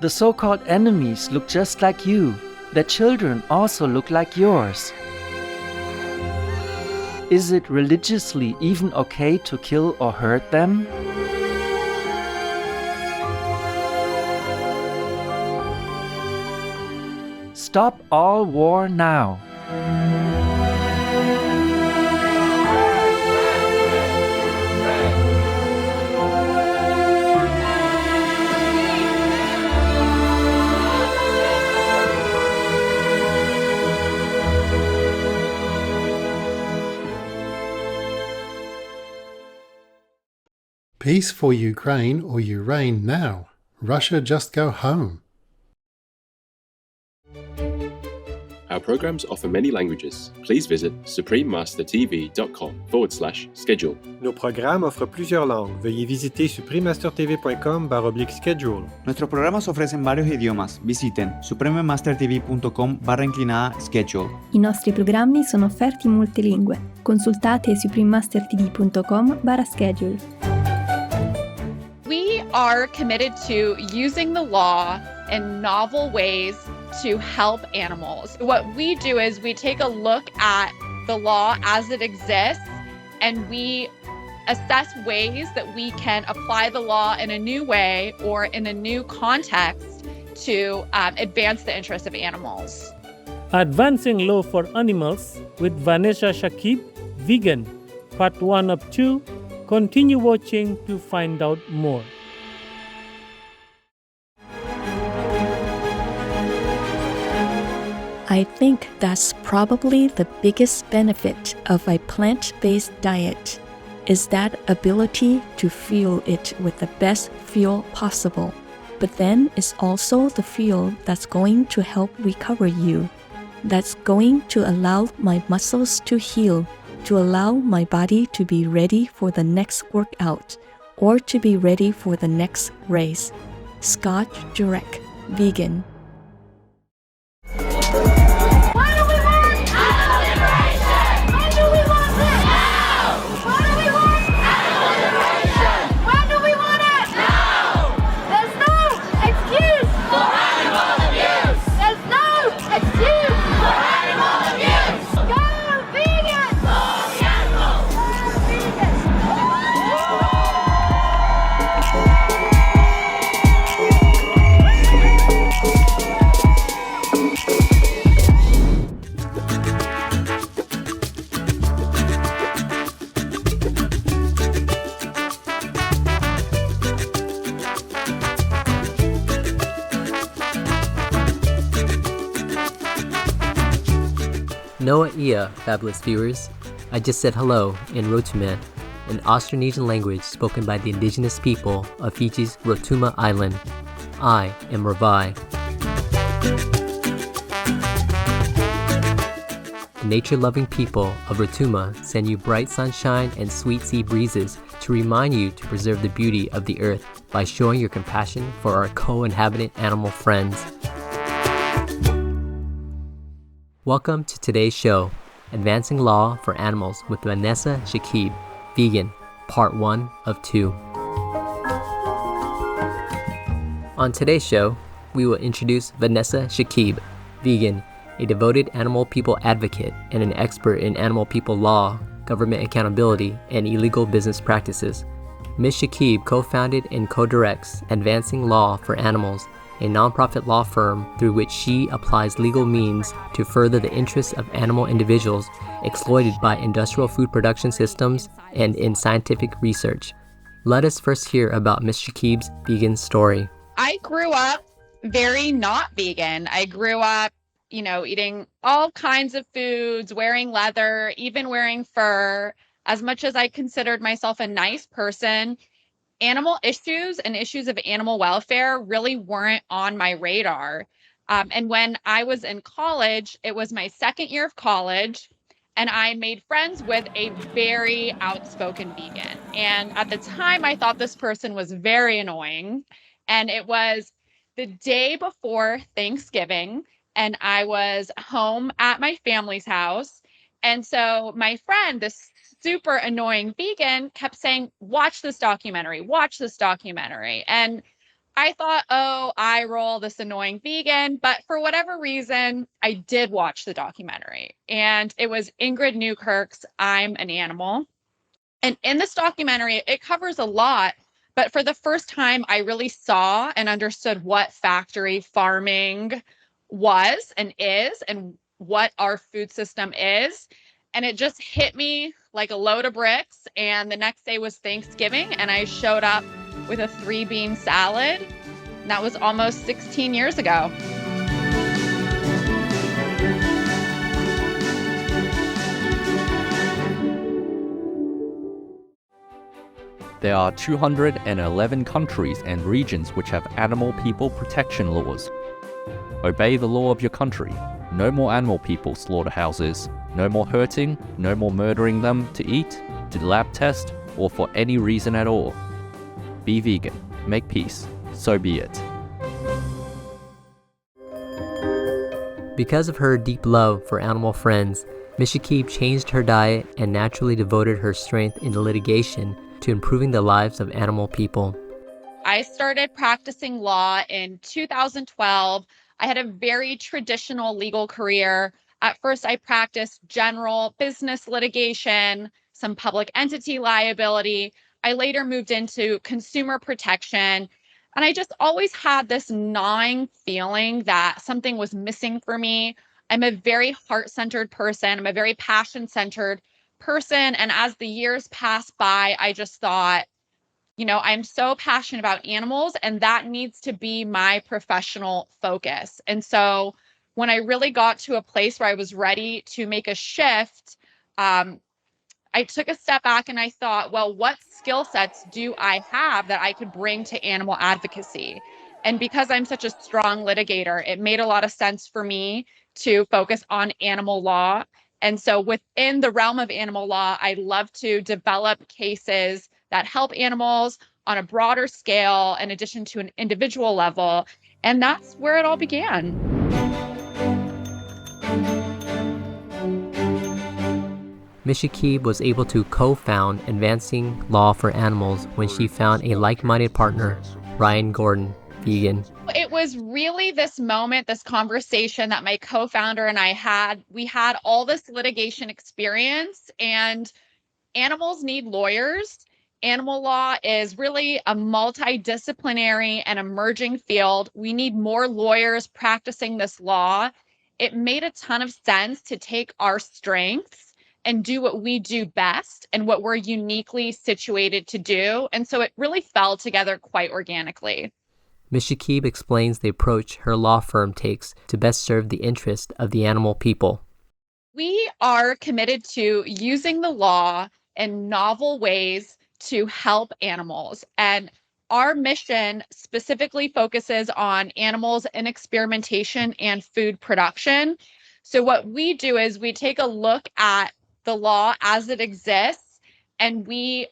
The so-called enemies look just like you. Their children also look like yours. Is it religiously even okay to kill or hurt them? Stop all war now. Peace for Ukraine or you reign now. Russia just go home. Our programs offer many languages. Please visit suprememastertv.com/schedule. Nos programas offrent plusieurs langues. Veuillez visiter suprememastertv.com/schedule. Nuestros programas ofrecen varios idiomas. Visiten suprememastertv.com/schedule. I nostri programmi sono offerti in molte lingue. Consultate suprememastertv.com/schedule. We are committed to using the law in novel ways to help animals. What we do is we take a look at the law as it exists and we assess ways that we can apply the law in a new way or in a new context to advance the interests of animals. Advancing Law for Animals with Vanessa Shakib, Vegan, Part 1 of 2. Continue watching to find out more. I think that's probably the biggest benefit of a plant-based diet, is that ability to fuel it with the best fuel possible. But then it's also the fuel that's going to help recover you, that's going to allow my muscles to heal, to allow my body to be ready for the next workout or to be ready for the next race. Scott Jurek, Vegan. Noa ia, fabulous viewers. I just said hello in Rotuman, an Austronesian language spoken by the indigenous people of Fiji's Rotuma Island. I am Ravai. The nature-loving people of Rotuma send you bright sunshine and sweet sea breezes to remind you to preserve the beauty of the earth by showing your compassion for our co-inhabitant animal friends. Welcome to today's show, Advancing Law for Animals with Vanessa Shakib, Vegan, Part 1 of 2. On today's show, we will introduce Vanessa Shakib, Vegan, a devoted animal people advocate and an expert in animal people law, government accountability, and illegal business practices. Ms. Shakib co-founded and co-directs Advancing Law for Animals, a nonprofit law firm through which she applies legal means to further the interests of animal individuals exploited by industrial food production systems and in scientific research. Let us first hear about Ms. Shakib's vegan story. I grew up very not vegan. I grew up, eating all kinds of foods, wearing leather, even wearing fur. As much as I considered myself a nice person, animal issues and issues of animal welfare really weren't on my radar. And when I was in college, it was my second year of college, and I made friends with a very outspoken vegan. And at the time, I thought this person was very annoying. And it was the day before Thanksgiving, and I was home at my family's house. And so my friend, this super annoying vegan, kept saying, watch this documentary, watch this documentary. And I thought, oh, I roll, this annoying vegan. But for whatever reason, I did watch the documentary. And it was Ingrid Newkirk's I'm an Animal. And in this documentary, it covers a lot. But for the first time, I really saw and understood what factory farming was and is, and what our food system is. And it just hit me like a load of bricks. And the next day was Thanksgiving, and I showed up with a 3-bean salad. And that was almost 16 years ago. There are 211 countries and regions which have animal people protection laws. Obey the law of your country. No more animal people slaughterhouses. No more hurting, no more murdering them to eat, to lab test, or for any reason at all. Be vegan. Make peace. So be it. Because of her deep love for animal friends, Ms. Shakib changed her diet and naturally devoted her strength into litigation to improving the lives of animal people. I started practicing law in 2012. I had a very traditional legal career. At first, I practiced general business litigation, some public entity liability. I later moved into consumer protection. And I just always had this gnawing feeling that something was missing for me. I'm a very heart-centered person. I'm a very passion-centered person. And as the years passed by, I just thought, I'm so passionate about animals, and that needs to be my professional focus. And so when I really got to a place where I was ready to make a shift, I took a step back and I thought, well, what skill sets do I have that I could bring to animal advocacy? And because I'm such a strong litigator, it made a lot of sense for me to focus on animal law. And so within the realm of animal law, I love to develop cases that help animals on a broader scale in addition to an individual level. And that's where it all began. Ms. Shakib was able to co-found Advancing Law for Animals when she found a like-minded partner, Ryan Gordon, vegan. It was really this moment, this conversation that my co-founder and I had. We had all this litigation experience, and animals need lawyers. Animal law is really a multidisciplinary and emerging field. We need more lawyers practicing this law. It made a ton of sense to take our strengths and do what we do best and what we're uniquely situated to do. And so it really fell together quite organically. Ms. Shakib explains the approach her law firm takes to best serve the interest of the animal people. We are committed to using the law in novel ways to help animals. And our mission specifically focuses on animals in experimentation and food production. So what we do is we take a look at the law as it exists, and we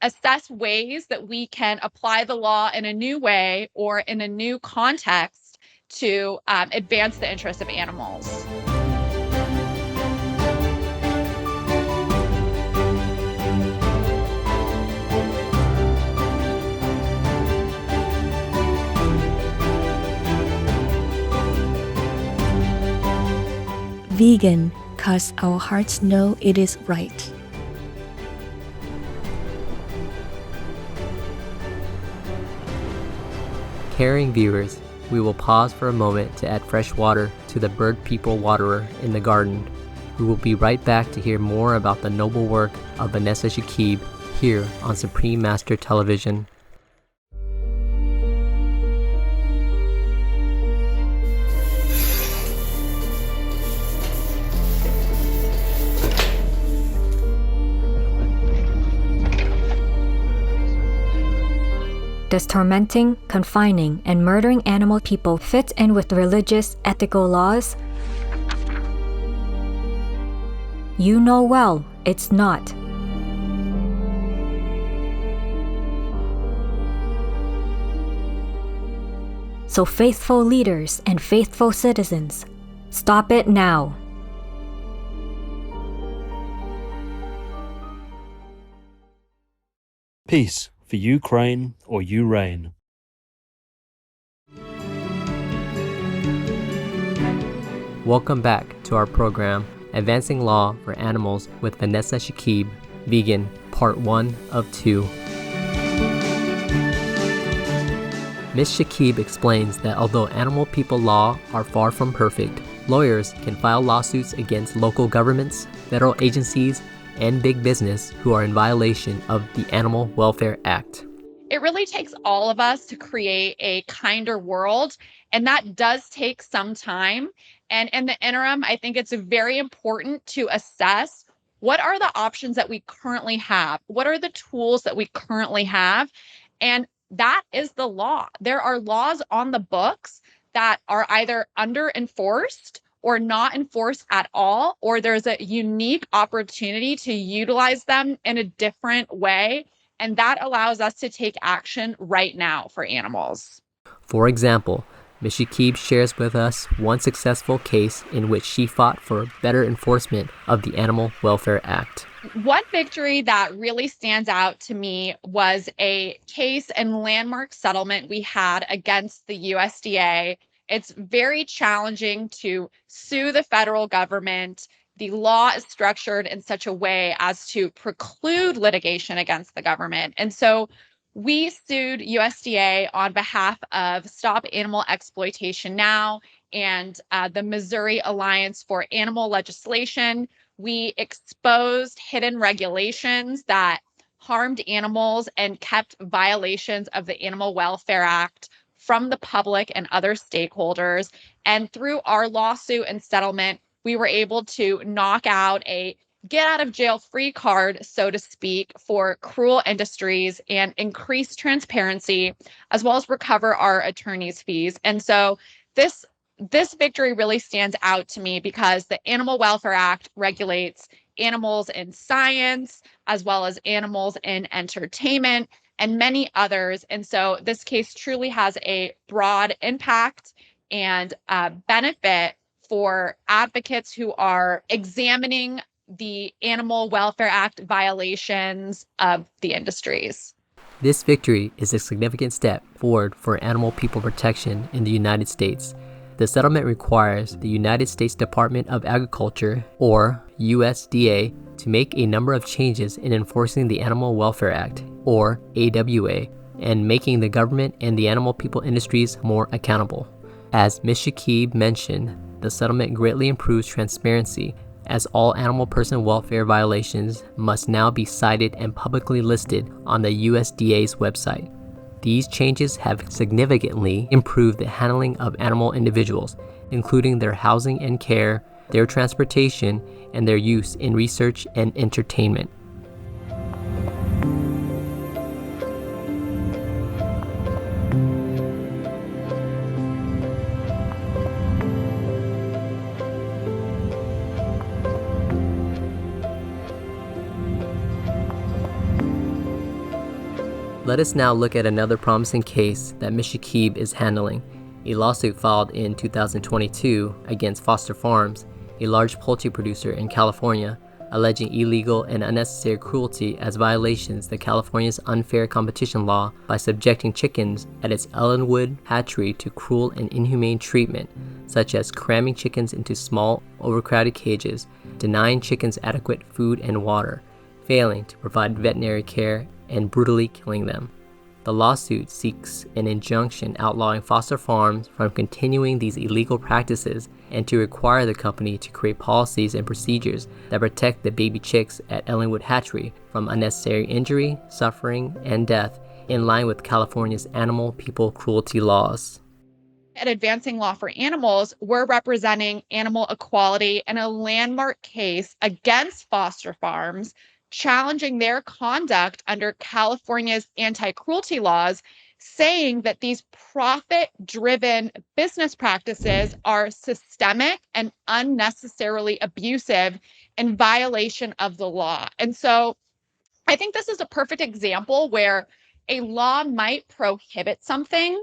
assess ways that we can apply the law in a new way or in a new context to advance the interests of animals. Vegan, 'cause our hearts know it is right. Caring viewers, we will pause for a moment to add fresh water to the bird people waterer in the garden. We will be right back to hear more about the noble work of Vanessa Shakib here on Supreme Master Television. Does tormenting, confining, and murdering animal people fit in with religious, ethical laws? You know well it's not. So faithful leaders and faithful citizens, stop it now. Peace for Ukraine or you reign. Welcome back to our program, Advancing Law for Animals with Vanessa Shakib, Vegan, Part 1 of 2. Ms. Shakib explains that although animal people law are far from perfect, lawyers can file lawsuits against local governments, federal agencies, and big business who are in violation of the Animal Welfare Act. It really takes all of us to create a kinder world, and that does take some time. And in the interim, I think it's very important to assess what are the options that we currently have? What are the tools that we currently have? And that is the law. There are laws on the books that are either under enforced or not enforced at all, or there's a unique opportunity to utilize them in a different way. And that allows us to take action right now for animals. For example, Ms. Shakib shares with us one successful case in which she fought for better enforcement of the Animal Welfare Act. One victory that really stands out to me was a case and landmark settlement we had against the USDA. It's very challenging to sue the federal government. The law is structured in such a way as to preclude litigation against the government. And so we sued USDA on behalf of Stop Animal Exploitation Now and the Missouri Alliance for Animal Legislation. We exposed hidden regulations that harmed animals and kept violations of the Animal Welfare Act from the public and other stakeholders. And through our lawsuit and settlement, we were able to knock out a get out of jail free card, so to speak, for cruel industries and increase transparency, as well as recover our attorney's fees. And so this victory really stands out to me because the Animal Welfare Act regulates animals in science, as well as animals in entertainment, and many others. And so this case truly has a broad impact and benefit for advocates who are examining the Animal Welfare Act violations of the industries. This victory is a significant step forward for animal people protection in the United States. The settlement requires the United States Department of Agriculture, or USDA, to make a number of changes in enforcing the Animal Welfare Act, or AWA, and making the government and the animal people industries more accountable. As Ms. Shakib mentioned, the settlement greatly improves transparency, as all animal person welfare violations must now be cited and publicly listed on the USDA's website. These changes have significantly improved the handling of animal individuals, including their housing and care, their transportation, and their use in research and entertainment. Let us now look at another promising case that Ms. Shakib is handling, a lawsuit filed in 2022 against Foster Farms, a large poultry producer in California, alleging illegal and unnecessary cruelty as violations of California's unfair competition law by subjecting chickens at its Ellenwood hatchery to cruel and inhumane treatment, such as cramming chickens into small, overcrowded cages, denying chickens adequate food and water, failing to provide veterinary care, and brutally killing them. The lawsuit seeks an injunction outlawing Foster Farms from continuing these illegal practices and to require the company to create policies and procedures that protect the baby chicks at Ellenwood Hatchery from unnecessary injury, suffering, and death in line with California's animal people cruelty laws. At Advancing Law for Animals, we're representing animal equality in a landmark case against Foster Farms, challenging their conduct under California's anti-cruelty laws saying that these profit-driven business practices are systemic and unnecessarily abusive in violation of the law. And so I think this is a perfect example where a law might prohibit something,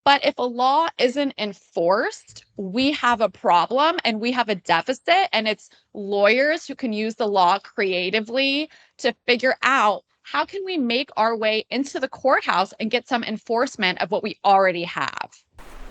but if a law isn't enforced, we have a problem and we have a deficit, and it's lawyers who can use the law creatively to figure out how can we make our way into the courthouse and get some enforcement of what we already have.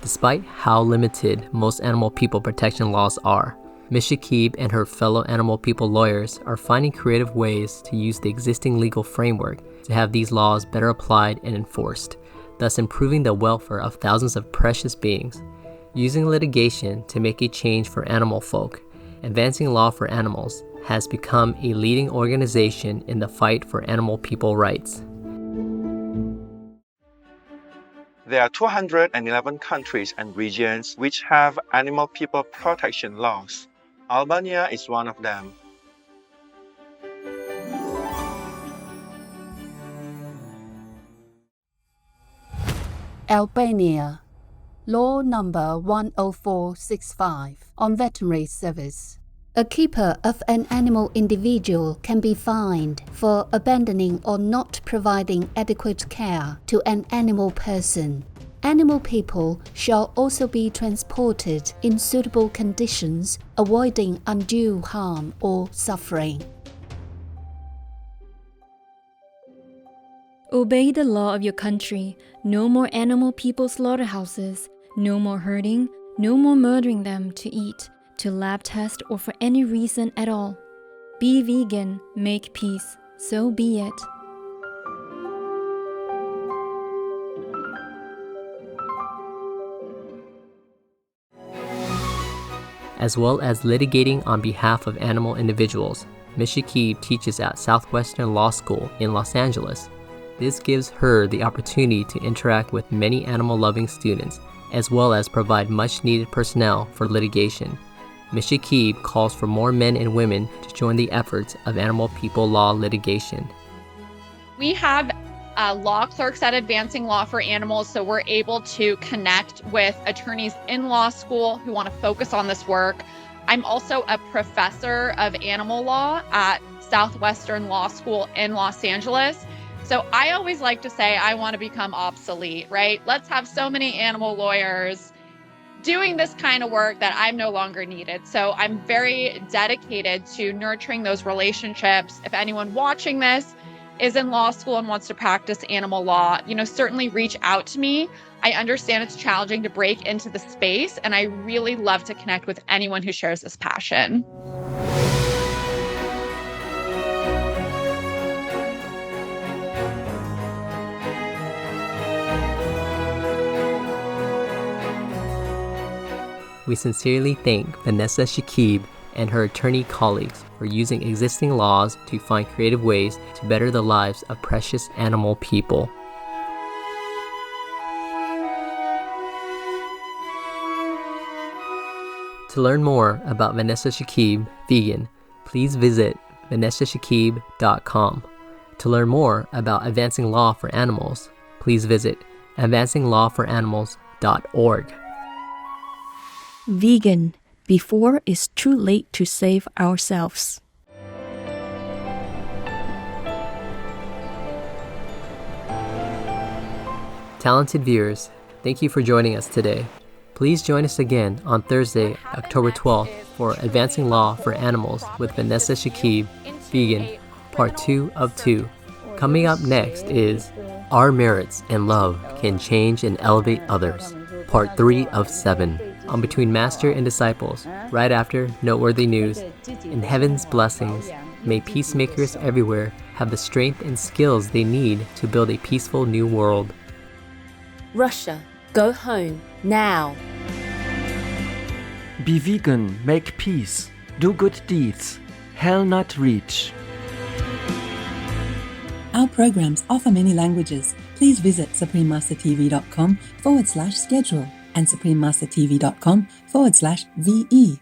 Despite how limited most animal people protection laws are, Ms. Shakib and her fellow animal people lawyers are finding creative ways to use the existing legal framework to have these laws better applied and enforced, thus improving the welfare of thousands of precious beings. Using litigation to make a change for animal folk, Advancing Law for Animals has become a leading organization in the fight for animal people rights. There are 211 countries and regions which have animal people protection laws. Albania is one of them. Albania. Law number 10465 on veterinary service. A keeper of an animal individual can be fined for abandoning or not providing adequate care to an animal person. Animal people shall also be transported in suitable conditions, avoiding undue harm or suffering. Obey the law of your country. No more animal people slaughterhouses. No more hurting. No more murdering them to eat, to lab test, or for any reason at all. Be vegan, make peace. So be it. As well as litigating on behalf of animal individuals, Ms. Shakib teaches at Southwestern Law School in Los Angeles. This gives her the opportunity to interact with many animal-loving students, as well as provide much-needed personnel for litigation. Ms. Shakib calls for more men and women to join the efforts of animal people law litigation. We have law clerks at Advancing Law for Animals, so we're able to connect with attorneys in law school who want to focus on this work. I'm also a professor of animal law at Southwestern Law School in Los Angeles. So I always like to say I want to become obsolete, right? Let's have so many animal lawyers doing this kind of work that I'm no longer needed. So I'm very dedicated to nurturing those relationships. If anyone watching this is in law school and wants to practice animal law, certainly reach out to me. I understand it's challenging to break into the space, and I really love to connect with anyone who shares this passion. We sincerely thank Vanessa Shakib and her attorney colleagues for using existing laws to find creative ways to better the lives of precious animal people. To learn more about Vanessa Shakib, vegan, please visit vanessashakib.com. To learn more about Advancing Law for Animals, please visit advancinglawforanimals.org. Vegan, before it's too late to save ourselves. Talented viewers, thank you for joining us today. Please join us again on Thursday, October 12th for Advancing Law for Animals with Vanessa Shakib, vegan, part 2 of 2. Coming up next is Our Merits and Love Can Change and Elevate Others, part 3 of 7. On Between Master and Disciples, right after Noteworthy News. In heaven's blessings, may peacemakers everywhere have the strength and skills they need to build a peaceful new world. Russia, go home, now. Be vegan, make peace, do good deeds, hell not reach. Our programs offer many languages. Please visit suprememastertv.com/schedule and suprememastertv.com/VE